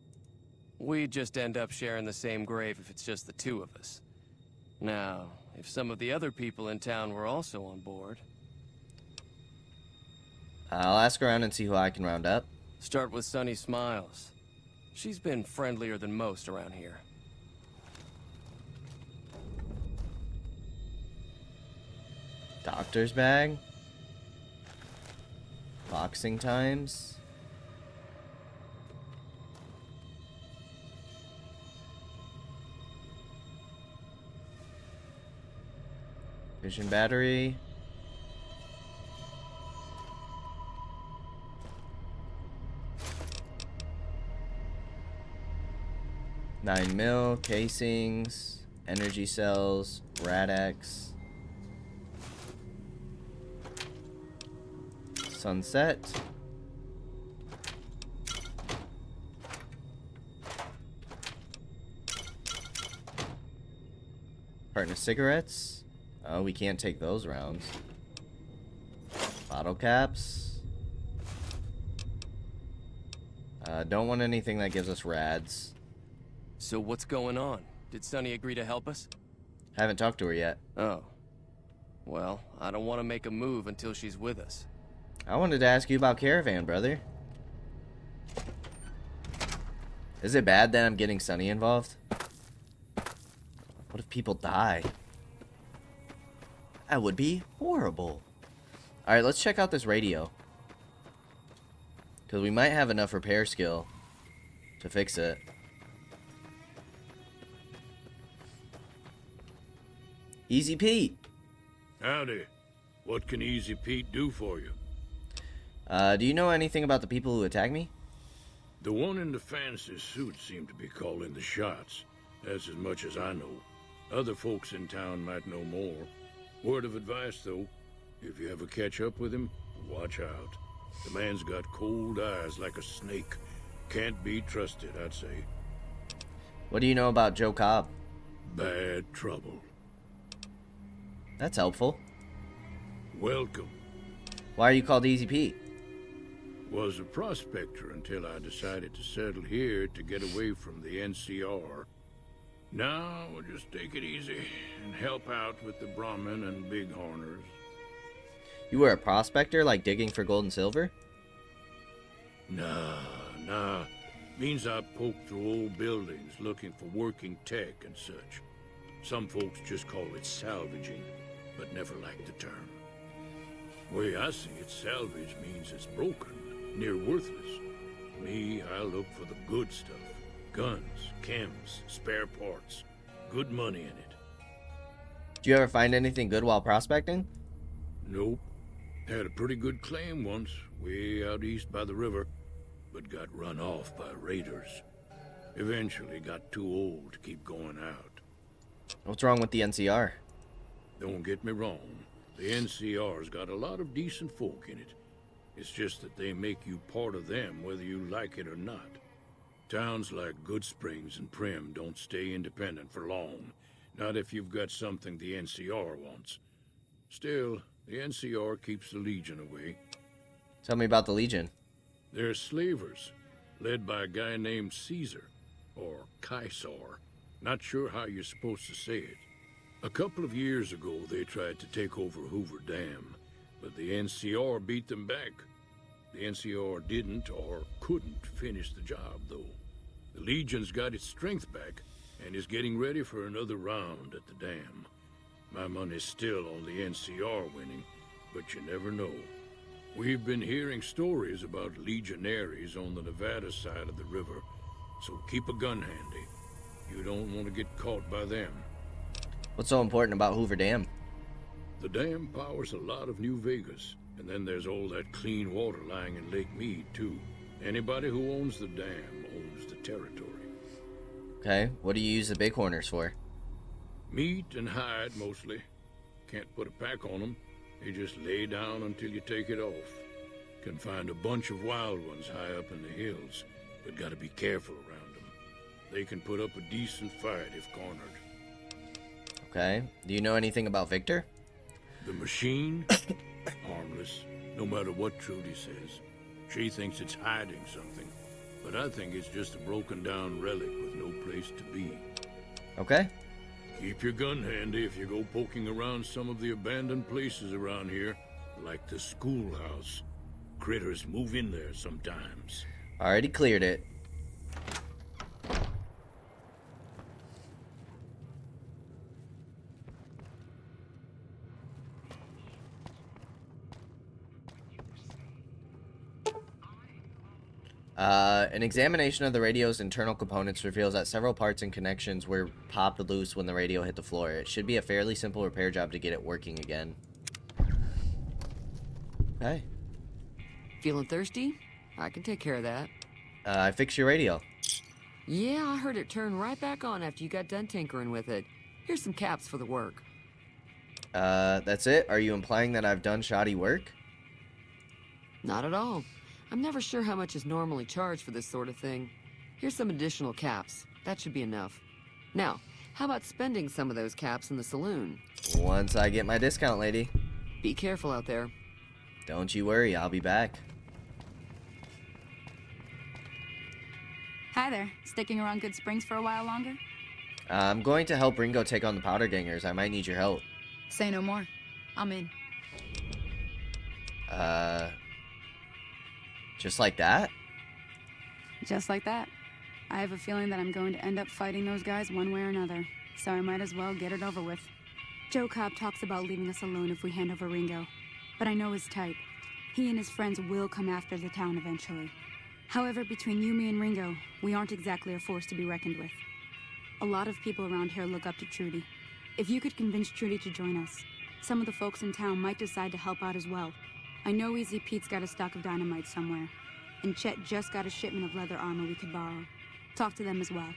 Speaker 2: We'd just end up sharing the same grave if it's just the two of us. Now, if some of the other people in town were also on board...
Speaker 1: I'll ask around and see who I can round up.
Speaker 2: Start with Sunny Smiles. She's been friendlier than most around here.
Speaker 1: Doctor's bag. Boxing times. Vision battery. Nine mil casings, energy cells, Rad-X, sunset. Carton of cigarettes. Oh, we can't take those rounds. Bottle caps. Don't want anything that gives us rads.
Speaker 2: So what's going on? Did Sunny agree to help us?
Speaker 1: Haven't talked to her yet.
Speaker 2: Oh. Well, I don't want to make a move until she's with us.
Speaker 1: I wanted to ask you about Caravan, brother. Is it bad that I'm getting Sunny involved? What if people die? That would be horrible. Alright, let's check out this radio. Because we might have enough repair skill to fix it. Easy Pete.
Speaker 8: Howdy. What can Easy Pete do for you?
Speaker 1: Do you know anything about the people who attacked me?
Speaker 8: The one in the fancy suit seemed to be calling the shots. That's as much as I know. Other folks in town might know more. Word of advice, though. If you ever catch up with him, watch out. The man's got cold eyes like a snake. Can't be trusted, I'd say.
Speaker 1: What do you know about Joe Cobb?
Speaker 8: Bad trouble.
Speaker 1: That's helpful.
Speaker 8: Welcome.
Speaker 1: Why are you called Easy Pete?
Speaker 8: Was a prospector until I decided to settle here to get away from the NCR. Now, we'll just take it easy and help out with the Brahmin and Bighorners.
Speaker 1: You were a prospector, like digging for gold and silver?
Speaker 8: Nah. Means I poke through old buildings looking for working tech and such. Some folks just call it salvaging, but never liked the term. Way I see it, salvage means it's broken, near worthless. Me, I look for the good stuff. Guns, chems, spare parts. Good money in it.
Speaker 1: Did you ever find anything good while prospecting?
Speaker 8: Nope. Had a pretty good claim once, way out east by the river, but got run off by raiders. Eventually got too old to keep going out.
Speaker 1: What's wrong with the NCR?
Speaker 8: Don't get me wrong. The NCR's got a lot of decent folk in it. It's just that they make you part of them whether you like it or not. Towns like Goodsprings and Prim don't stay independent for long. Not if you've got something the NCR wants. Still, the NCR keeps the Legion away.
Speaker 1: Tell me about the Legion.
Speaker 8: They're slavers, led by a guy named Caesar, or Kaisar. Not sure how you're supposed to say it. A couple of years ago, they tried to take over Hoover Dam, but the NCR beat them back. The NCR didn't or couldn't finish the job, though. The Legion's got its strength back and is getting ready for another round at the dam. My money's still on the NCR winning, but you never know. We've been hearing stories about legionaries on the Nevada side of the river, so keep a gun handy. You don't want to get caught by them.
Speaker 1: What's so important about Hoover Dam?
Speaker 8: The dam powers a lot of New Vegas, and then there's all that clean water lying in Lake Mead, too. Anybody who owns the dam owns the territory.
Speaker 1: Okay, what do you use the bighorners for?
Speaker 8: Meat and hide, mostly. Can't put a pack on them. They just lay down until you take it off. Can find a bunch of wild ones high up in the hills, but gotta be careful around them. They can put up a decent fight if cornered.
Speaker 1: Okay, do you know anything about Victor?
Speaker 8: The machine? Harmless, no matter what Trudy says. She thinks it's hiding something, but I think it's just a broken down relic with no place to be.
Speaker 1: Okay.
Speaker 8: Keep your gun handy if you go poking around some of the abandoned places around here, like the schoolhouse. Critters move in there sometimes.
Speaker 1: Already cleared it. An examination of the radio's internal components reveals that several parts and connections were popped loose when the radio hit the floor. It should be a fairly simple repair job to get it working again. Okay.
Speaker 7: Feeling thirsty? I can take care of that.
Speaker 1: I fixed your radio.
Speaker 7: Yeah, I heard it turn right back on after you got done tinkering with it. Here's some caps for the work.
Speaker 1: That's it? Are you implying that I've done shoddy work?
Speaker 7: Not at all. I'm never sure how much is normally charged for this sort of thing. Here's some additional caps. That should be enough. Now, how about spending some of those caps in the saloon?
Speaker 1: Once I get my discount, lady.
Speaker 7: Be careful out there.
Speaker 1: Don't you worry, I'll be back.
Speaker 4: Hi there. Sticking around Goodsprings for a while longer?
Speaker 1: I'm going to help Ringo take on the powder gangers. I might need your help.
Speaker 4: Say no more. I'm in.
Speaker 1: Just like that?
Speaker 4: Just like that. I have a feeling that I'm going to end up fighting those guys one way or another, so I might as well get it over with. Joe Cobb talks about leaving us alone if we hand over Ringo, but I know his type. He and his friends will come after the town eventually. However, between you, me, and Ringo, we aren't exactly a force to be reckoned with. A lot of people around here look up to Trudy. If you could convince Trudy to join us, some of the folks in town might decide to help out as well. I know Easy Pete's got a stock of dynamite somewhere, and Chet just got a shipment of leather armor we could borrow. Talk to them as well.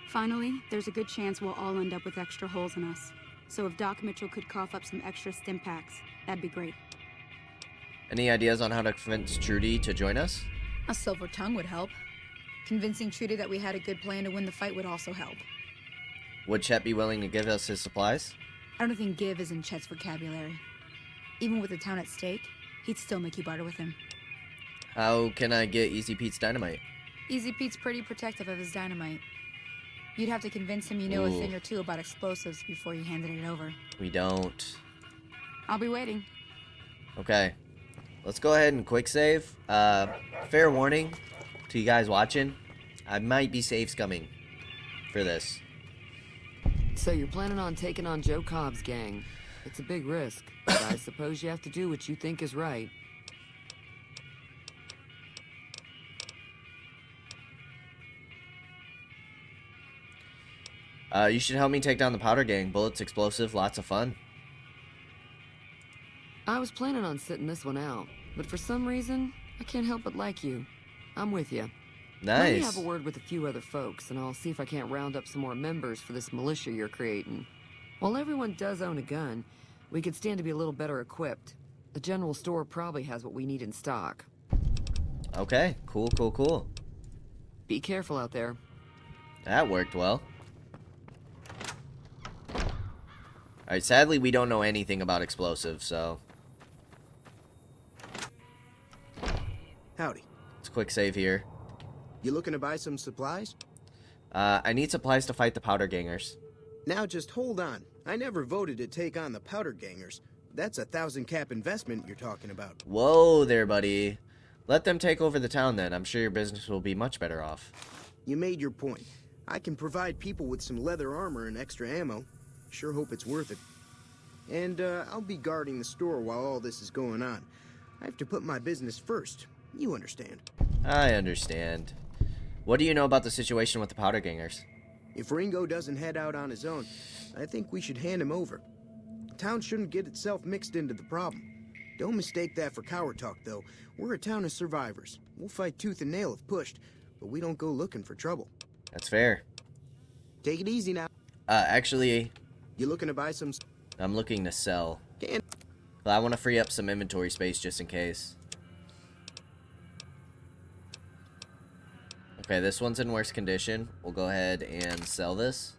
Speaker 4: Finally, there's a good chance we'll all end up with extra holes in us. So if Doc Mitchell could cough up some extra stim packs, that'd be great.
Speaker 1: Any ideas on how to convince Trudy to join us?
Speaker 4: A silver tongue would help. Convincing Trudy that we had a good plan to win the fight would also help.
Speaker 1: Would Chet be willing to give us his supplies?
Speaker 4: I don't think give is in Chet's vocabulary. Even with the town at stake, he'd still make you barter with him.
Speaker 1: How can I get Easy Pete's dynamite?
Speaker 4: Easy Pete's pretty protective of his dynamite. You'd have to convince him you know a thing or two about explosives before you handed it over.
Speaker 1: We don't.
Speaker 4: I'll be waiting.
Speaker 1: Okay. Let's go ahead and quick save. Fair warning to you guys watching. I might be save scumming for this.
Speaker 7: So you're planning on taking on Joe Cobb's gang. It's a big risk, but I suppose you have to do what you think is right.
Speaker 1: You should help me take down the powder gang. Bullets, explosive, lots of fun.
Speaker 7: I was planning on sitting this one out, but for some reason, I can't help but like you. I'm with you. Let me
Speaker 1: Nice.
Speaker 7: have a word with a few other folks, and I'll see if I can't round up some more members for this militia you're creating. While everyone does own a gun, we could stand to be a little better equipped. The general store probably has what we need in stock.
Speaker 1: Okay, cool, cool, cool.
Speaker 7: Be careful out there.
Speaker 1: That worked well. Alright, sadly we don't know anything about explosives, so...
Speaker 5: Howdy.
Speaker 1: It's a quick save here.
Speaker 5: You looking to buy some supplies?
Speaker 1: I need supplies to fight the powder gangers.
Speaker 5: Now just hold on. I never voted to take on the powder gangers. That's 1,000 cap investment you're talking about.
Speaker 1: Whoa there, buddy. Let them take over the town then. I'm sure your business will be much better off.
Speaker 5: You made your point. I can provide people with some leather armor and extra ammo. Sure hope it's worth it. And I'll be guarding the store while all this is going on. I have to put my business first. You understand.
Speaker 1: I understand. What do you know about the situation with the powder gangers?
Speaker 5: If Ringo doesn't head out on his own, I think we should hand him over. The town shouldn't get itself mixed into the problem. Don't mistake that for coward talk, though. We're a town of survivors. We'll fight tooth and nail if pushed, but we don't go looking for trouble.
Speaker 1: That's fair.
Speaker 5: Take it easy now.
Speaker 1: Actually,
Speaker 5: You looking to buy some...
Speaker 1: I'm looking to sell.
Speaker 5: Can
Speaker 1: But I want to free up some inventory space just in case. Okay, this one's in worse condition. We'll go ahead and sell this.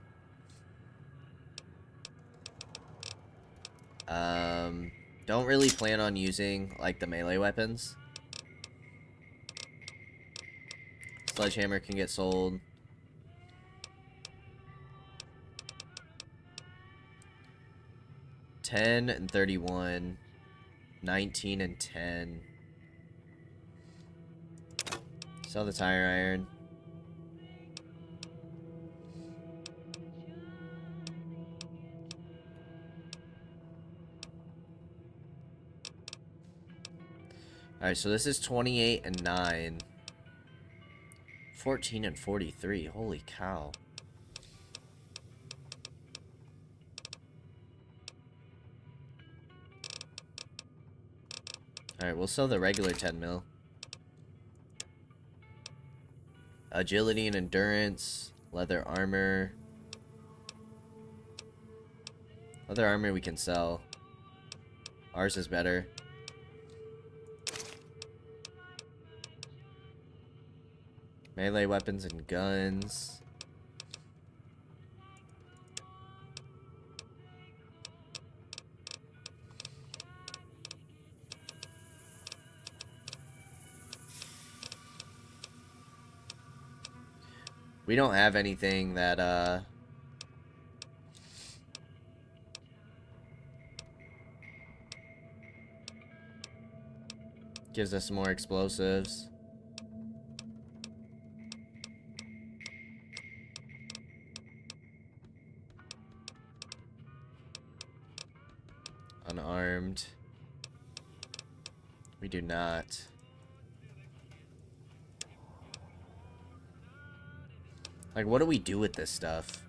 Speaker 1: Don't really plan on using, like, the melee weapons. Sledgehammer can get sold. $10 and $31. $19 and $10. Sell the tire iron. Alright, so this is 28 and 9. 14 and 43. Holy cow. Alright, we'll sell the regular 10 mil. Agility and endurance. Leather armor. Leather armor we can sell. Ours is better. Melee weapons and guns. We don't have anything that, gives us more explosives. Unarmed. We do not. Like, what do we do with this stuff?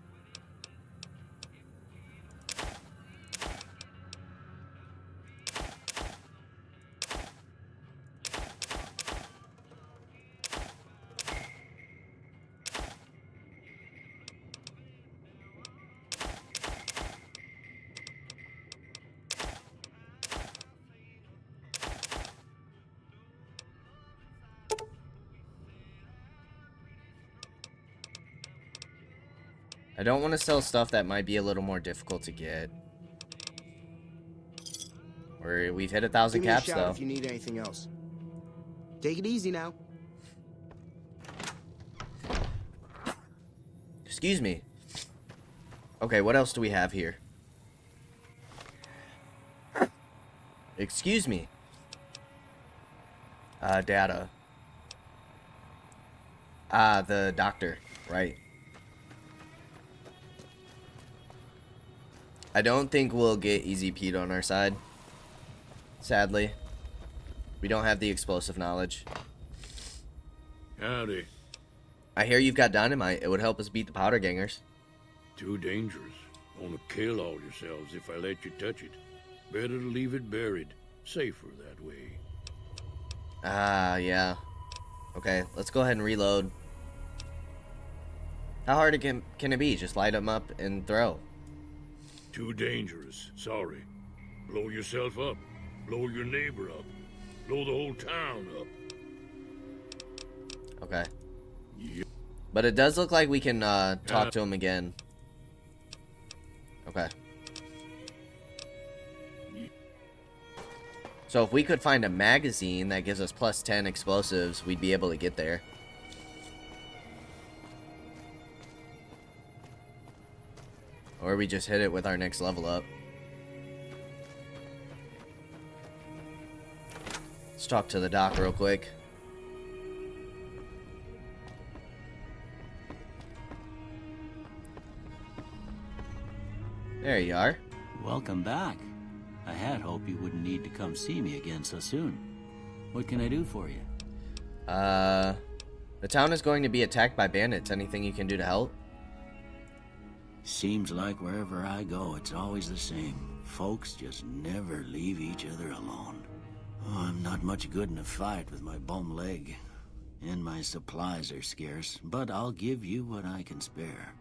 Speaker 1: I don't want to sell stuff that might be a little more difficult to get. We've hit 1,000
Speaker 5: give me a
Speaker 1: caps
Speaker 5: shout
Speaker 1: though.
Speaker 5: if you need anything else. Take it easy now.
Speaker 1: Excuse me. Okay, what else do we have here? Excuse me. Data. The doctor, right. I don't think we'll get Easy Pete on our side. Sadly. We don't have the explosive knowledge.
Speaker 8: Howdy.
Speaker 1: I hear you've got dynamite. It would help us beat the powder gangers.
Speaker 8: Too dangerous. Want to kill all yourselves if I let you touch it. Better to leave it buried. Safer that way.
Speaker 1: Ah, yeah. Okay, let's go ahead and reload. How hard can it be? Just light them up and throw.
Speaker 8: Too dangerous. Sorry. Blow yourself up. Blow your neighbor up. Blow the whole town up.
Speaker 1: Okay.
Speaker 8: Yeah.
Speaker 1: But it does look like we can talk to him again. Okay. So if we could find a magazine that gives us plus 10 explosives, we'd be able to get there. Or we just hit it with our next level up. Let's talk to the doc real quick. There you are.
Speaker 9: Welcome back. I had hoped you wouldn't need to come see me again so soon. What can I do for you?
Speaker 1: The town is going to be attacked by bandits. Anything you can do to help?
Speaker 9: Seems like wherever I go, it's always the same. Folks just never leave each other alone. Oh, I'm not much good in a fight with my bum leg. And my supplies are scarce, but I'll give you what I can spare.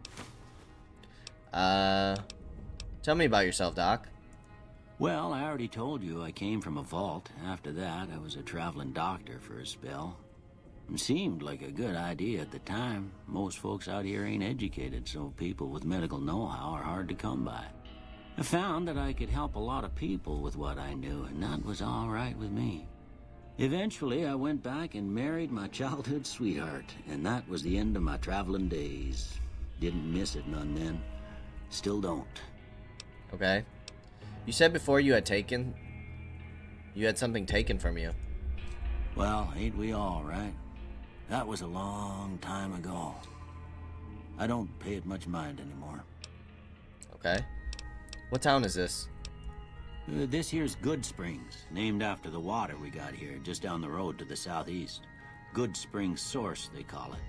Speaker 1: Tell me about yourself, Doc.
Speaker 9: Well, I already told you I came from a vault. After that, I was a traveling doctor for a spell. It seemed like a good idea at the time. Most folks out here ain't educated, so people with medical know-how are hard to come by. I found that I could help a lot of people with what I knew, and that was all right with me. Eventually, I went back and married my childhood sweetheart, and that was the end of my traveling days. Didn't miss it none then. Still don't.
Speaker 1: Okay. You said before you had something taken from you.
Speaker 9: Well, ain't we all, right? That was a long time ago. I don't pay it much mind anymore.
Speaker 1: Okay. What town is this?
Speaker 9: This here's Goodsprings, named after the water we got here, just down the road to the southeast. Goodsprings Source, they call it.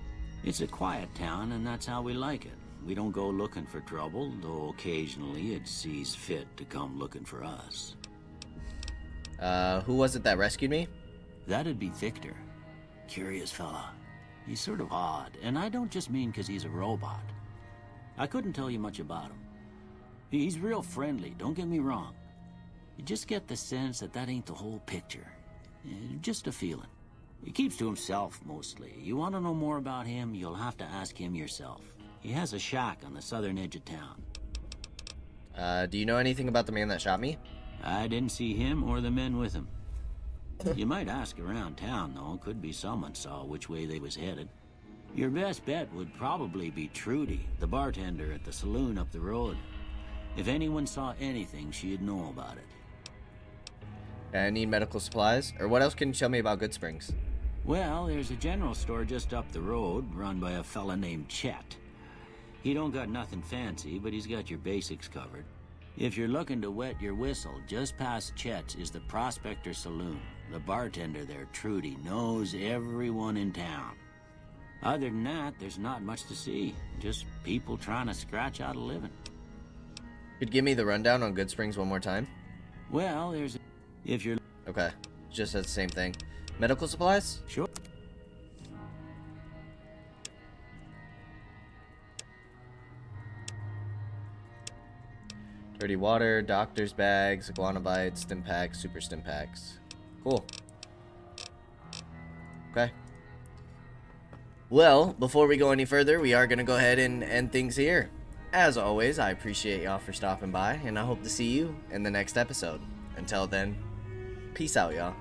Speaker 9: It's a quiet town, and that's how we like it. We don't go looking for trouble, though occasionally it sees fit to come looking for us.
Speaker 1: Who was it that rescued me?
Speaker 9: That'd be Victor. Curious fella. He's sort of odd, and I don't just mean 'cause he's a robot. I couldn't tell you much about him. He's real friendly, don't get me wrong. You just get the sense that that ain't the whole picture. Just a feeling. He keeps to himself, mostly. You want to know more about him, you'll have to ask him yourself. He has a shack on the southern edge of town.
Speaker 1: Do you know anything about the man that shot me?
Speaker 9: I didn't see him or the men with him. You might ask around town, though. Could be someone saw which way they was headed. Your best bet would probably be Trudy, the bartender at the saloon up the road. If anyone saw anything, she'd know about it.
Speaker 1: I need medical supplies. Or what else can you tell me about Goodsprings?
Speaker 9: Well, there's a general store just up the road, run by a fella named Chet. He don't got nothing fancy, but he's got your basics covered. If you're looking to wet your whistle, just past Chet's is the Prospector Saloon. The bartender there, Trudy, knows everyone in town. Other than that, there's not much to see. Just people trying to scratch out a living.
Speaker 1: Could you give me the rundown on Goodsprings one more time?
Speaker 9: Well, if you're...
Speaker 1: Okay. Just says the same thing. Medical supplies?
Speaker 9: Sure.
Speaker 1: Dirty water, doctor's bags, iguana bites, stim packs, super stim packs. Cool. Okay. Well, before we go any further, we are going to go ahead and end things here. As always, I appreciate y'all for stopping by, and I hope to see you in the next episode. Until then, peace out, y'all.